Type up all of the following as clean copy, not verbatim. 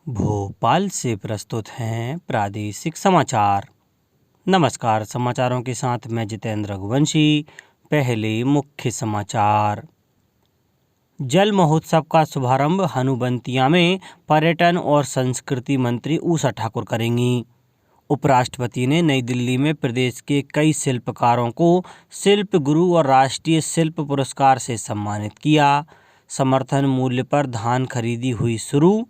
भोपाल से प्रस्तुत हैं प्रादेशिक समाचार। नमस्कार, समाचारों के साथ मैं जितेंद्र रघुवंशी। पहले मुख्य समाचार। जल महोत्सव का शुभारंभ हनुवंतिया में पर्यटन और संस्कृति मंत्री उषा ठाकुर करेंगी। उपराष्ट्रपति ने नई दिल्ली में प्रदेश के कई शिल्पकारों को शिल्प गुरु और राष्ट्रीय शिल्प पुरस्कार से सम्मानित किया। समर्थन मूल्य पर धान खरीदी हुई शुरू।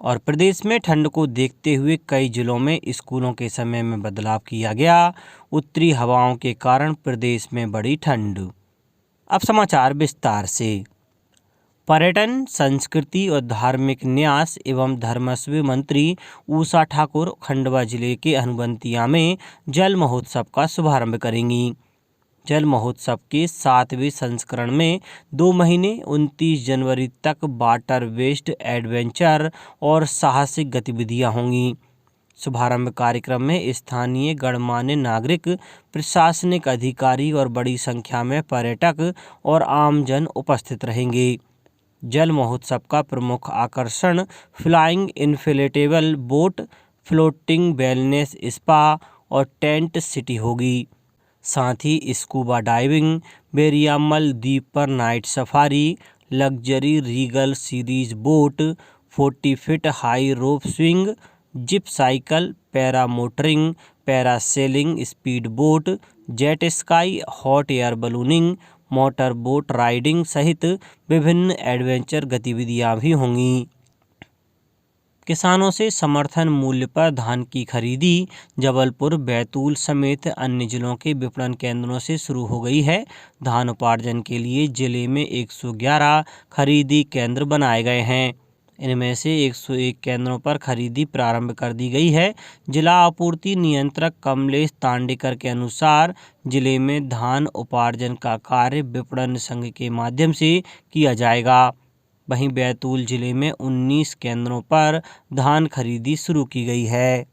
और प्रदेश में ठंड को देखते हुए कई जिलों में स्कूलों के समय में बदलाव किया गया। उत्तरी हवाओं के कारण प्रदेश में बढ़ी ठंड। अब समाचार विस्तार से। पर्यटन, संस्कृति और धार्मिक न्यास एवं धर्मस्व मंत्री उषा ठाकुर खंडवा जिले के हनुवंतिया में जल महोत्सव का शुभारंभ करेंगी। जल महोत्सव के 7वें संस्करण में 2 महीने 29 जनवरी तक वाटर वेस्ट एडवेंचर और साहसिक गतिविधियां होंगी। शुभारंभ कार्यक्रम में स्थानीय गणमान्य नागरिक, प्रशासनिक अधिकारी और बड़ी संख्या में पर्यटक और आमजन उपस्थित रहेंगे। जल महोत्सव का प्रमुख आकर्षण flying inflatable boat, floating wellness spa और टेंट सिटी होगी। साथ ही स्कूबा डाइविंग, बेरियामल द्वीप पर night safari, luxury regal series boat, 40 feet high rope swing, zip cycle, para motoring, parasailing, speed boat, jet ski, hot air ballooning, motor boat riding सहित विभिन्न adventure गतिविधियां भी होंगी। किसानों से समर्थन मूल्य पर धान की खरीदी जबलपुर, बैतूल समेत अन्य जिलों के विपणन केंद्रों से शुरू हो गई है। धान उपार्जन के लिए जिले में 111 खरीदी केंद्र बनाए गए हैं। इनमें से 101 केंद्रों पर खरीदी प्रारंभ कर दी गई है। जिला आपूर्ति नियंत्रक कमलेश तांडेकर के अनुसार जिले में धान उपार्जन का कार्य विपणन संघ के माध्यम से किया जाएगा। वहीं बैतूल जिले में 19 केंद्रों पर धान खरीदी शुरू की गई है।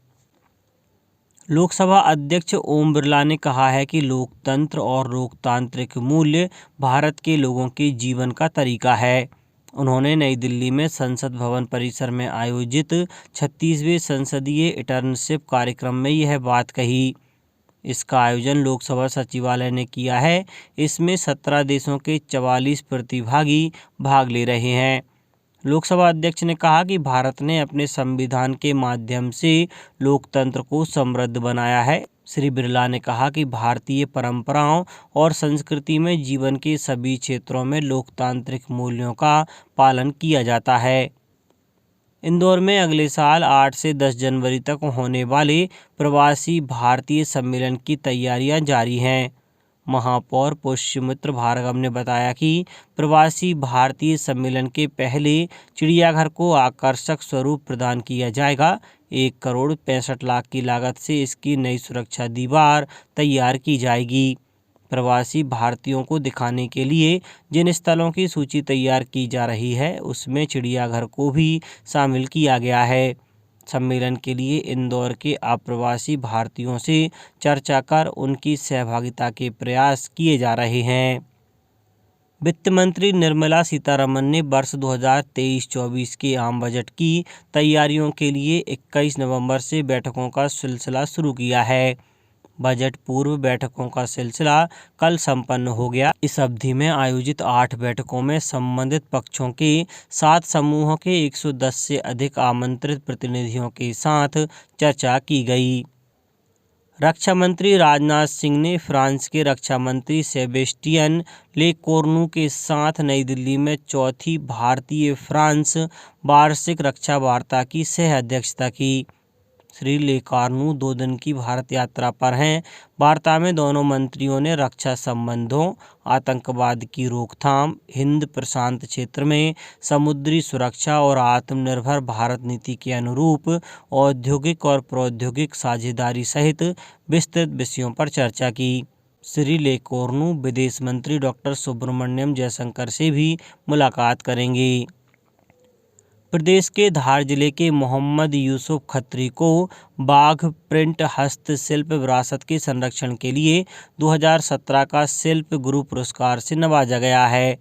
लोकसभा अध्यक्ष ओम बिरला ने कहा है कि लोकतंत्र और लोकतांत्रिक मूल्य भारत के लोगों के जीवन का तरीका है। उन्होंने नई दिल्ली में संसद भवन परिसर में आयोजित 36वें संसदीय इंटर्नशिप कार्यक्रम में यह बात कही। इसका आयोजन लोकसभा सचिवालय ने किया है। इसमें 17 देशों के 44 प्रतिभागी भाग ले रहे हैं। लोकसभा अध्यक्ष ने कहा कि भारत ने अपने संविधान के माध्यम से लोकतंत्र को समृद्ध बनाया है। श्री बिरला ने कहा कि भारतीय परंपराओं और संस्कृति में जीवन के सभी क्षेत्रों में लोकतांत्रिक मूल्यों का पालन किया जाता है। इंदौर में अगले साल 8 से 10 जनवरी तक होने वाले प्रवासी भारतीय सम्मेलन की तैयारियां जारी हैं। महापौर पुष्यमित्र भार्गव ने बताया कि प्रवासी भारतीय सम्मेलन के पहले चिड़ियाघर को आकर्षक स्वरूप प्रदान किया जाएगा। 1 करोड़ 65 लाख की लागत से इसकी नई सुरक्षा दीवार तैयार की जाएगी। प्रवासी भारतीयों को दिखाने के लिए जिन स्थलों की सूची तैयार की जा रही है उसमें चिड़ियाघर को भी शामिल किया गया है। सम्मेलन के लिए इंदौर के अप्रवासी भारतीयों से चर्चा कर उनकी सहभागिता के प्रयास किए जा रहे हैं। वित्त मंत्री निर्मला सीतारमण ने वर्ष 2023-24 के आम बजट की तैयारियों के लिए 21 नवंबर से बैठकों का सिलसिला शुरू किया है। बजट पूर्व बैठकों का सिलसिला कल संपन्न हो गया। इस अवधि में आयोजित 8 बैठकों में संबंधित पक्षों के 7 समूहों के 110 से अधिक आमंत्रित प्रतिनिधियों के साथ चर्चा की गई। रक्षा मंत्री राजनाथ सिंह ने फ्रांस के रक्षा मंत्री सेबेस्टियन लेकोर्नू के साथ नई दिल्ली में 4थी भारतीय फ्रांस वार्षिक रक्षा वार्ता की सह अध्यक्षता की। श्री लेकोर्नू 2 दिन की भारत यात्रा पर हैं। वार्ता में दोनों मंत्रियों ने रक्षा संबंधों, आतंकवाद की रोकथाम, हिंद प्रशांत क्षेत्र में समुद्री सुरक्षा और आत्मनिर्भर भारत नीति के अनुरूप औद्योगिक और प्रौद्योगिक साझेदारी सहित विस्तृत विषयों पर चर्चा की। श्री लेकोर्नू विदेश मंत्री डॉक्टर सुब्रमण्यम जयशंकर से भी मुलाकात करेंगे। प्रदेश के धार जिले के मोहम्मद यूसुफ खत्री को बाघ प्रिंट हस्तशिल्प विरासत के संरक्षण के लिए 2017 का शिल्प गुरु पुरस्कार से नवाजा गया है।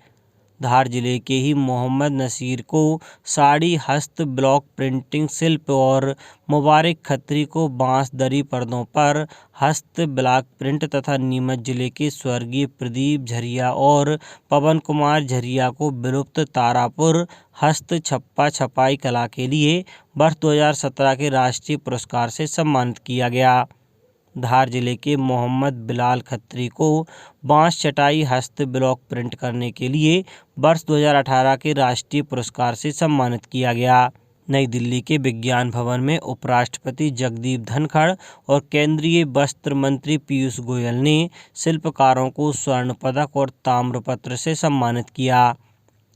धार जिले के ही मोहम्मद नसीर को साड़ी हस्त ब्लॉक प्रिंटिंग शिल्प और मुबारक खत्री को बांस दरी पर्दों पर हस्त ब्लॉक प्रिंट तथा नीमच जिले के स्वर्गीय प्रदीप झरिया और पवन कुमार झरिया को विलुप्त तारापुर हस्त छप्पा छपाई कला के लिए वर्ष 2017 के राष्ट्रीय पुरस्कार से सम्मानित किया गया। धार जिले के मोहम्मद बिलाल खत्री को बांस चटाई हस्त ब्लॉक प्रिंट करने के लिए वर्ष 2018 के राष्ट्रीय पुरस्कार से सम्मानित किया गया। नई दिल्ली के विज्ञान भवन में उपराष्ट्रपति जगदीप धनखड़ और केंद्रीय वस्त्र मंत्री पीयूष गोयल ने शिल्पकारों को स्वर्ण पदक और ताम्रपत्र से सम्मानित किया।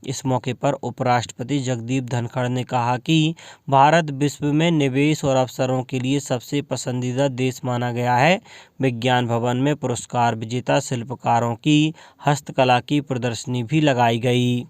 इस मौके पर उपराष्ट्रपति जगदीप धनखड़ ने कहा कि भारत विश्व में निवेश और अवसरों के लिए सबसे पसंदीदा देश माना गया है। विज्ञान भवन में पुरस्कार विजेता शिल्पकारों की हस्तकला की प्रदर्शनी भी लगाई गई।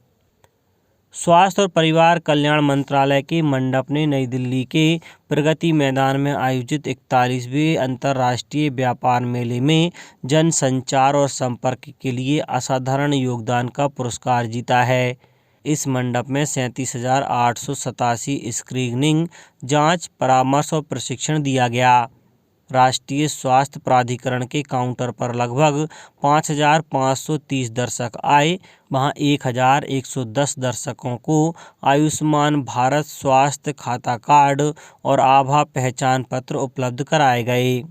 स्वास्थ्य और परिवार कल्याण मंत्रालय के मंडप ने नई दिल्ली के प्रगति मैदान में आयोजित 41वें अंतर्राष्ट्रीय व्यापार मेले में जनसंचार और संपर्क के लिए असाधारण योगदान का पुरस्कार जीता है। इस मंडप में 37,887 स्क्रीनिंग, जांच, परामर्श और प्रशिक्षण दिया गया। राष्ट्रीय स्वास्थ्य प्राधिकरण के काउंटर पर लगभग 5,530 दर्शक आए। वहां 1,110 दर्शकों को आयुष्मान भारत स्वास्थ्य खाता कार्ड और आभा पहचान पत्र उपलब्ध कराए गए।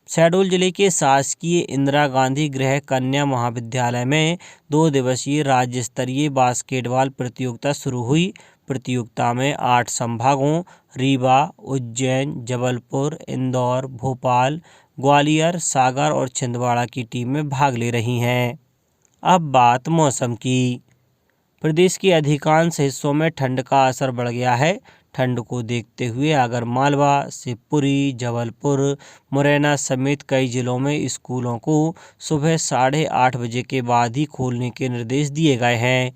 शहडोल जिले के शासकीय इंदिरा गांधी गृह कन्या महाविद्यालय में 2 दिवसीय राज्य स्तरीय बास्केटबॉल प्रतियोगिता शुरू हुई। प्रतियोगिता में 8 संभागों रीवा, उज्जैन, जबलपुर, इंदौर, भोपाल, ग्वालियर, सागर और छिंदवाड़ा की टीमें भाग ले रही हैं। अब बात मौसम की। प्रदेश के अधिकांश हिस्सों में ठंड का असर बढ़ गया है। ठंड को देखते हुए आगरमालवा, शिवपुरी, जबलपुर, मुरैना समेत कई जिलों में स्कूलों को सुबह 8:30 बजे के बाद ही खोलने के निर्देश दिए गए हैं।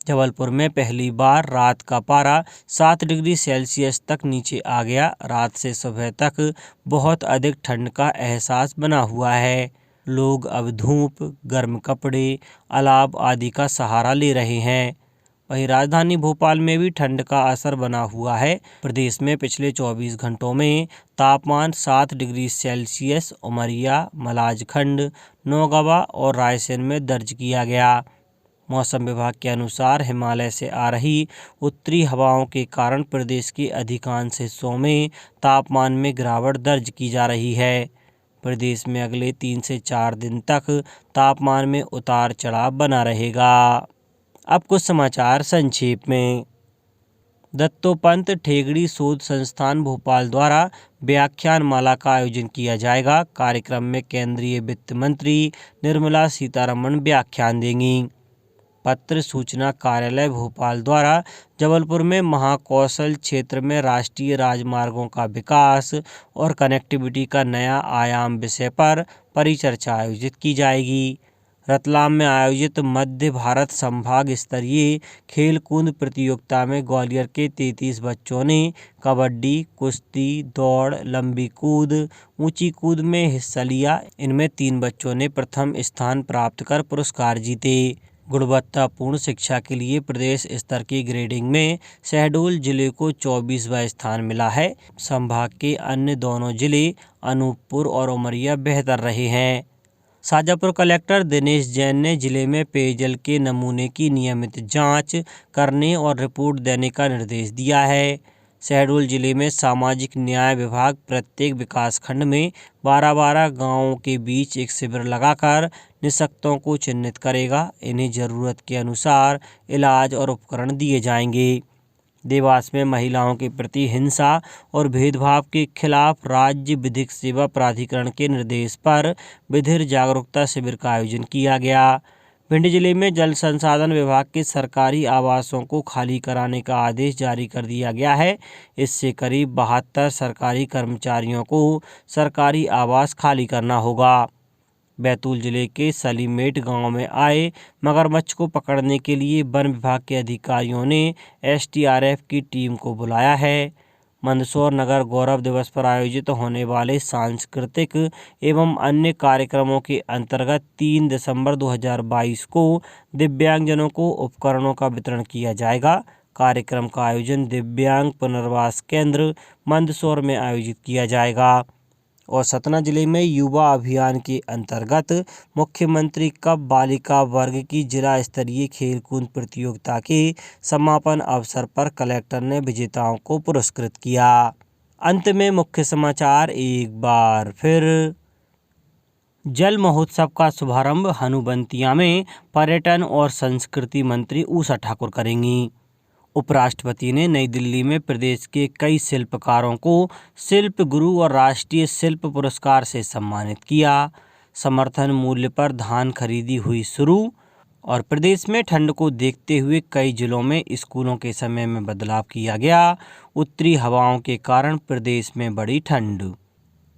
जबलपुर में पहली बार रात का पारा 7 डिग्री सेल्सियस तक नीचे आ गया। रात से सुबह तक बहुत अधिक ठंड का एहसास बना हुआ है। लोग अब धूप, गर्म कपड़े, अलाव आदि का सहारा ले रहे हैं। वहीं राजधानी भोपाल में भी ठंड का असर बना हुआ है। प्रदेश में पिछले 24 घंटों में तापमान 7 डिग्री सेल्सियस उमरिया, मलाजखंड, नौगवा और रायसेन में दर्ज किया गया। मौसम विभाग के अनुसार हिमालय से आ रही उत्तरी हवाओं के कारण प्रदेश के अधिकांश हिस्सों में तापमान में गिरावट दर्ज की जा रही है। प्रदेश में अगले 3 से 4 दिन तक तापमान में उतार चढ़ाव बना रहेगा। अब कुछ समाचार संक्षेप में। दत्तोपंत ठेंगड़ी शोध संस्थान भोपाल द्वारा व्याख्यान माला का आयोजन किया जाएगा। कार्यक्रम में केंद्रीय वित्त मंत्री निर्मला सीतारमण व्याख्यान देंगी। पत्र सूचना कार्यालय भोपाल द्वारा जबलपुर में महाकौशल क्षेत्र में राष्ट्रीय राजमार्गों का विकास और कनेक्टिविटी का नया आयाम विषय पर परिचर्चा आयोजित की जाएगी। रतलाम में आयोजित मध्य भारत संभाग स्तरीय खेलकूद प्रतियोगिता में ग्वालियर के 33 बच्चों ने कबड्डी, कुश्ती, दौड़, लंबी कूद, ऊंची कूद में हिस्सा लिया। इनमें 3 बच्चों ने प्रथम स्थान प्राप्त कर पुरस्कार जीते। गुणवत्तापूर्ण शिक्षा के लिए प्रदेश स्तर की ग्रेडिंग में शहडोल जिले को 24वां स्थान मिला है। संभाग के अन्य दोनों जिले अनूपपुर और उमरिया बेहतर रहे हैं। शाजापुर कलेक्टर दिनेश जैन ने जिले में पेयजल के नमूने की नियमित जांच करने और रिपोर्ट देने का निर्देश दिया है। शहडोल जिले में सामाजिक न्याय विभाग प्रत्येक विकासखंड में 12-12 गाँवों के बीच एक शिविर लगाकर निःशक्तों को चिन्हित करेगा। इन्हें जरूरत के अनुसार इलाज और उपकरण दिए जाएंगे। देवास में महिलाओं के प्रति हिंसा और भेदभाव के खिलाफ राज्य विधिक सेवा प्राधिकरण के निर्देश पर विधिक जागरूकता शिविर का आयोजन किया गया। भिंड जिले में जल संसाधन विभाग के सरकारी आवासों को खाली कराने का आदेश जारी कर दिया गया है। इससे करीब 72 सरकारी कर्मचारियों को सरकारी आवास खाली करना होगा। बैतूल जिले के सलीमेट गांव में आए मगरमच्छ को पकड़ने के लिए वन विभाग के अधिकारियों ने एसडीआरएफ की टीम को बुलाया है। मंदसौर नगर गौरव दिवस पर आयोजित होने वाले सांस्कृतिक एवं अन्य कार्यक्रमों के अंतर्गत 3 दिसंबर 2022 को दिव्यांगजनों को उपकरणों का वितरण किया जाएगा। कार्यक्रम का आयोजन दिव्यांग पुनर्वास केंद्र मंदसौर में आयोजित किया जाएगा। और सतना जिले में युवा अभियान के अंतर्गत मुख्यमंत्री कप बालिका वर्ग की जिला स्तरीय खेलकूद प्रतियोगिता के समापन अवसर पर कलेक्टर ने विजेताओं को पुरस्कृत किया। अंत में मुख्य समाचार एक बार फिर। जल महोत्सव का शुभारंभ हनुवंतिया में पर्यटन और संस्कृति मंत्री उषा ठाकुर करेंगी। उपराष्ट्रपति ने नई दिल्ली में प्रदेश के कई शिल्पकारों को शिल्प गुरु और राष्ट्रीय शिल्प पुरस्कार से सम्मानित किया। समर्थन मूल्य पर धान खरीदी हुई शुरू। और प्रदेश में ठंड को देखते हुए कई जिलों में स्कूलों के समय में बदलाव किया गया। उत्तरी हवाओं के कारण प्रदेश में बढ़ी ठंड।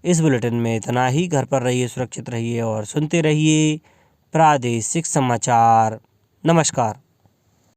इस बुलेटिन में इतना ही। घर पर रहिए, सुरक्षित रहिए और सुनते रहिए प्रादेशिक समाचार। नमस्कार।